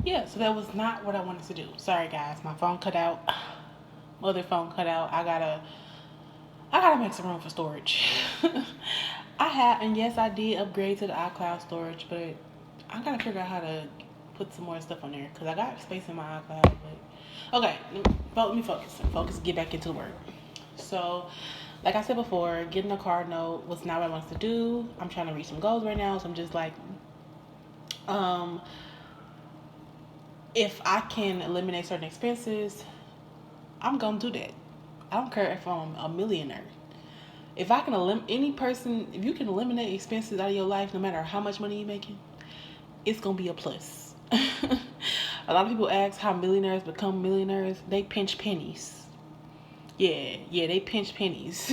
Yeah, so that was not what I wanted to do. Sorry guys, my phone cut out. Other phone cut out. I gotta make some room for storage. I have, and yes, I did upgrade to the iCloud storage, but I gotta figure out how to put some more stuff on there because I got space in my iCloud. But okay, let me focus. Focus. Get back into the work. So, like I said before, getting a car note was not what I wanted to do. I'm trying to reach some goals right now, so I'm just like, um, if I can eliminate certain expenses, I'm gonna do that. I don't care if I'm a millionaire. If I can any person, if you can eliminate expenses out of your life, no matter how much money you're making, it's gonna be a plus. A lot of people ask how millionaires become millionaires. They pinch pennies. Yeah, they pinch pennies.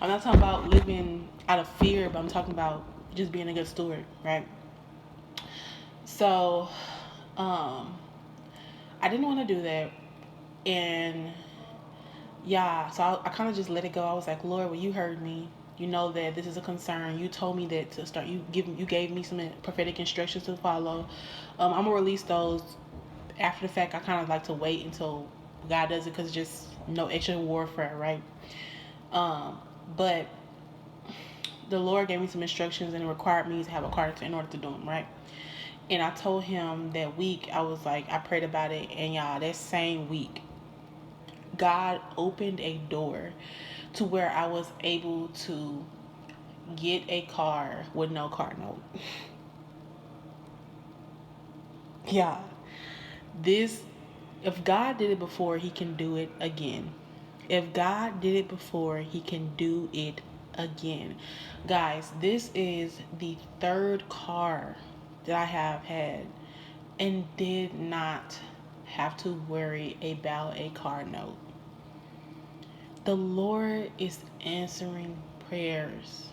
I'm not talking about living out of fear, but I'm talking about just being a good steward, right? So, um, I didn't want to do that, and yeah, so I kind of just let it go. I was like, Lord, well, you heard me. You know that this is a concern. You told me that to start. You gave me some prophetic instructions to follow. I'm gonna release those after the fact. I kind of like to wait until God does it because just no extra warfare, right? Um, but the Lord gave me some instructions and it required me to have a car in order to do them, right? And I told him that week, I was like, I prayed about it, and y'all, that same week, God opened a door to where I was able to get a car with no car note. Yeah, this, if God did it before, He can do it again. If God did it before, He can do it again. Guys, this is the third car that I have had and did not have to worry about a car note. The Lord is answering prayers.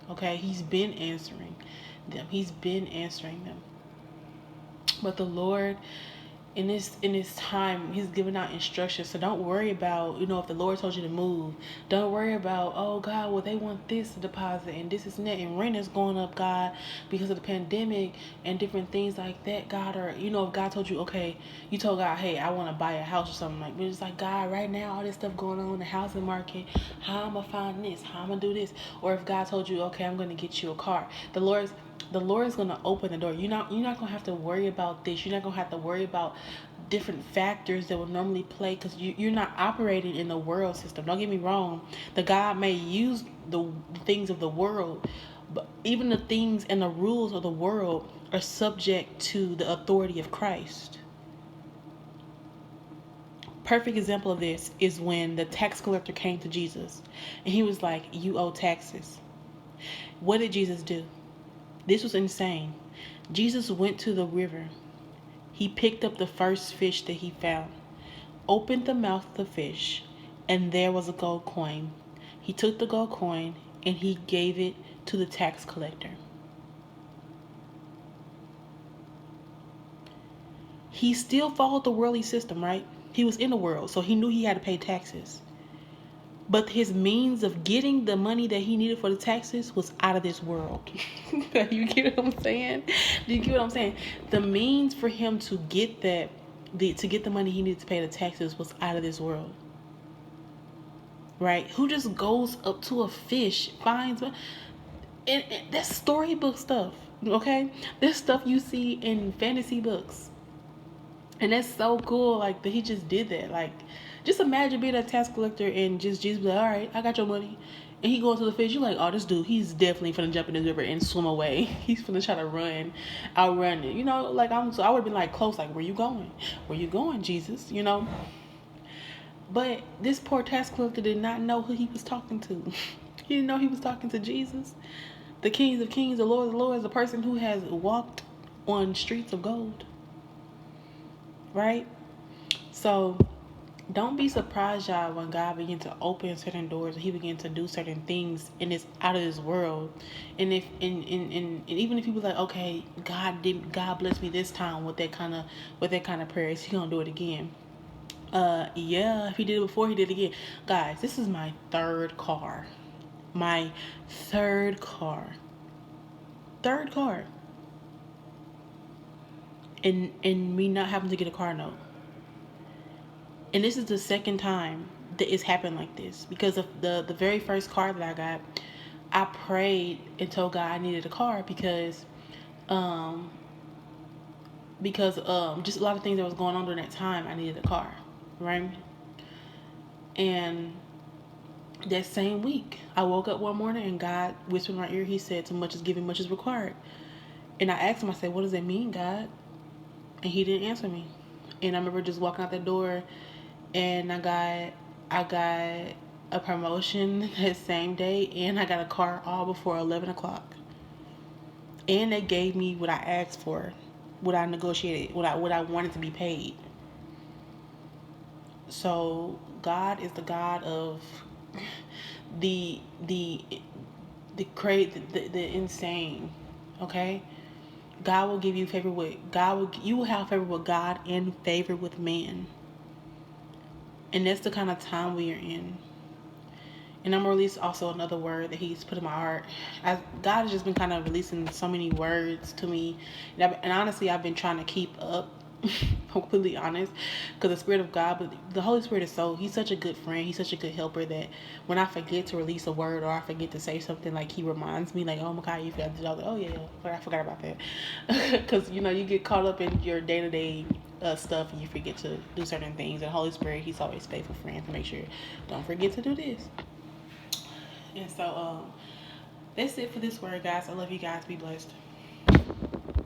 Okay, He's been answering them. He's been answering them. But the Lord in this time, He's giving out instructions. So don't worry about, if the Lord told you to move, don't worry about, oh God, well, they want this deposit and this is net and rent is going up, God, because of the pandemic and different things like that, God. Or if God told you, okay, you told God, hey, I want to buy a house or something, like, but it's like, God, right now all this stuff going on in the housing market, how I'm gonna find this, how I'm gonna do this. Or if God told you, okay, I'm gonna get you a car, the Lord is gonna open the door. You're not gonna have to worry about this. You're not gonna have to worry about different factors that would normally play because you're not operating in the world system. Don't get me wrong. The God may use the things of the world, but even the things and the rules of the world are subject to the authority of Christ. Perfect example of this is when the tax collector came to Jesus and he was like, you owe taxes. What did Jesus do? This was insane. Jesus went to the river. He picked up the first fish that he found, opened the mouth of the fish, and there was a gold coin. He took the gold coin and he gave it to the tax collector. He still followed the worldly system, right? He was in the world, so he knew he had to pay taxes. But his means of getting the money that he needed for the taxes was out of this world. You get what I'm saying? Do you get what I'm saying? The means for him to get to get the money he needed to pay the taxes was out of this world. Right? Who just goes up to a fish, finds and that's storybook stuff. Okay? This stuff you see in fantasy books. And that's so cool, like, that he just did that. Like, just imagine being a tax collector and just be like, all right, I got your money. And he going to the fish. You're like, oh, this dude, he's definitely finna jump in the river and swim away. He's finna try to outrun it. Like, so I would have been like close, like, where you going? Where you going, Jesus? But this poor tax collector did not know who he was talking to. He didn't know he was talking to Jesus, the Kings of Kings, the Lord of Lords, the person who has walked on streets of gold. Right? So don't be surprised, y'all, when God begin to open certain doors and He begin to do certain things and it's out of this world. And if and even if you be like, okay, God bless me this time with that kind of prayer, is He gonna do it again? Yeah, if He did it before, He did it again. Guys, this is my third car. My third car. Third car. and me not having to get a car note. And this is the second time that it's happened like this, because of the very first car that I got, I prayed and told God I needed a car um just a lot of things that was going on during that time. I needed a car, right? And that same week, I woke up one morning and God whispered in my ear. He said, "Too much is given, much is required." And I asked him, I said, "What does that mean, God?" And he didn't answer me. And I remember just walking out that door, and I got a promotion that same day, and I got a car all before 11 o'clock. And they gave me what I asked for, what I negotiated, what I wanted to be paid. So God is the God of the the the crazy, the insane. Okay, God will give you favor with God. You will have favor with God and favor with man, and that's the kind of time we are in. And I'm gonna release also another word that He's put in my heart. God has just been kind of releasing so many words to me, and honestly, I've been trying to keep up. I'm completely honest, because the Spirit of God, but the Holy Spirit He's such a good friend. He's such a good helper that when I forget to release a word or I forget to say something, like He reminds me, like, "Oh my God, you forgot to do that." Oh yeah, I forgot about that. Because you get caught up in your day to day stuff and you forget to do certain things. And Holy Spirit, He's always faithful friend to make sure don't forget to do this. And so that's it for this word, guys. I love you guys. Be blessed.